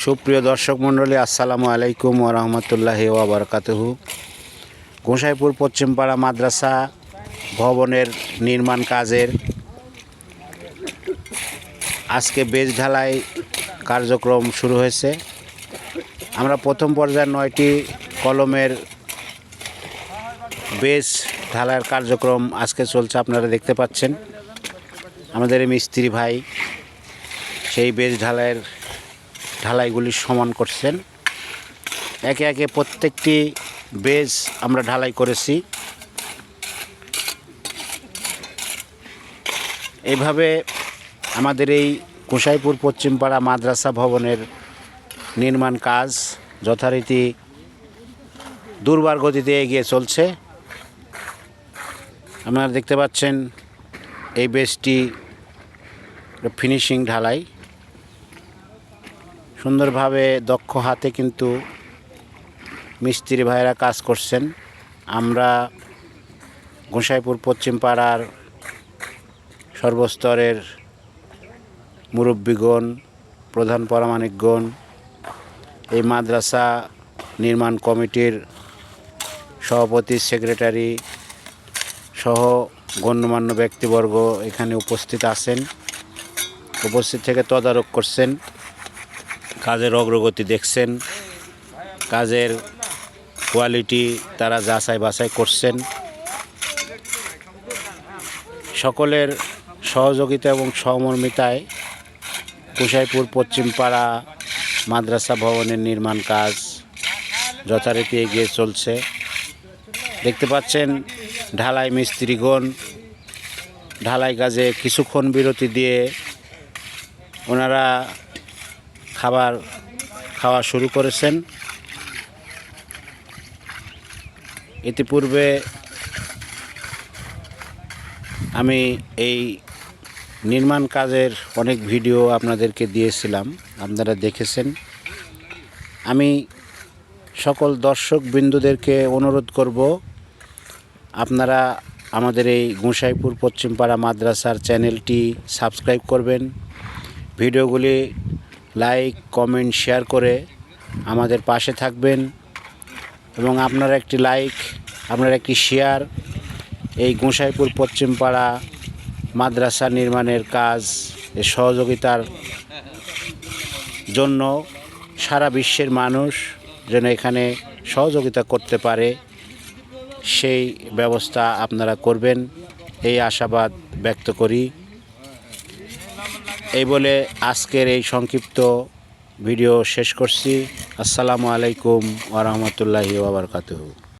সুপ্রিয় দর্শক মণ্ডলী, আসসালামু আলাইকুম ওয়া রাহমাতুল্লাহি ওয়া বারাকাতুহু। গোসাইপুর পশ্চিমপাড়া মাদ্রাসা ভবনের নির্মাণ কাজের আজকে বেজ ঢালাই কার্যক্রম শুরু হয়েছে। আমরা প্রথম পর্যায়ে 9টি কলমের বেজ ঢালাইয়ের কার্যক্রম আজকে চলছে, আপনারা দেখতে পাচ্ছেন। আমাদের এই মিস্ত্রি ভাই সেই বেজ ঢালাইগুলি সমান করছেন। একে একে প্রত্যেকটি বেজ আমরা ঢালাই করেছি। এইভাবে আমাদের এই গোসাইপুর পশ্চিমপাড়া মাদ্রাসা ভবনের নির্মাণ কাজ যথারীতি দুর্বার গতিতে এগিয়ে চলছে। আপনারা দেখতে পাচ্ছেন এই বেজটি ফিনিশিং ঢালাই সুন্দরভাবে দক্ষ হাতে কিন্তু মিস্ত্রি ভাইরা কাজ করছেন। আমরা গোসাইপুর পশ্চিমপাড়ার সর্বস্তরের মুরব্বীগণ, প্রধান পরামানিকগণ, এই মাদ্রাসা নির্মাণ কমিটির সভাপতি, সেক্রেটারি সহ গণ্যমান্য ব্যক্তিবর্গ এখানে উপস্থিত আছেন। উপস্থিত থেকে তদারক করছেন, কাজের অগ্রগতি দেখছেন, কাজের কোয়ালিটি তারা যাচাই বাছাই করছেন। সকলের সহযোগিতা এবং সহমর্মিতায় গোসাইপুর পশ্চিমপাড়া মাদ্রাসা ভবনের নির্মাণ কাজ যথারীতি এগিয়ে চলছে। দেখতে পাচ্ছেন ঢালাই মিস্ত্রিগণ ঢালাই কাজে কিছুক্ষণ বিরতি দিয়ে ওনারা খাওয়া শুরু করেছেন। ইতিপূর্বে আমি এই নির্মাণ কাজের অনেক ভিডিও আপনাদেরকে দিয়েছিলাম, আপনারা দেখেছেন। আমি সকল দর্শক বিন্দুদেরকে অনুরোধ করব, আপনারা আমাদের এই গোসাইপুর পশ্চিমপাড়া মাদ্রাসার চ্যানেলটি সাবস্ক্রাইব করবেন, ভিডিওগুলি লাইক, কমেন্ট, শেয়ার করে আমাদের পাশে থাকবেন এবং আপনার একটি লাইক, আপনার একটি শেয়ার এই গোসাইপুর পশ্চিমপাড়া মাদ্রাসা নির্মাণের কাজ সহযোগিতার জন্য সারা বিশ্বের মানুষ যেন এখানে সহযোগিতা করতে পারে সেই ব্যবস্থা আপনারা করবেন, এই আশাবাদ ব্যক্ত করি। এই বলে আজকের এই সংক্ষিপ্ত ভিডিও শেষ করছি। আসসালামু আলাইকুম ওয়া রাহমাতুল্লাহি ওয়া বারাকাতুহু।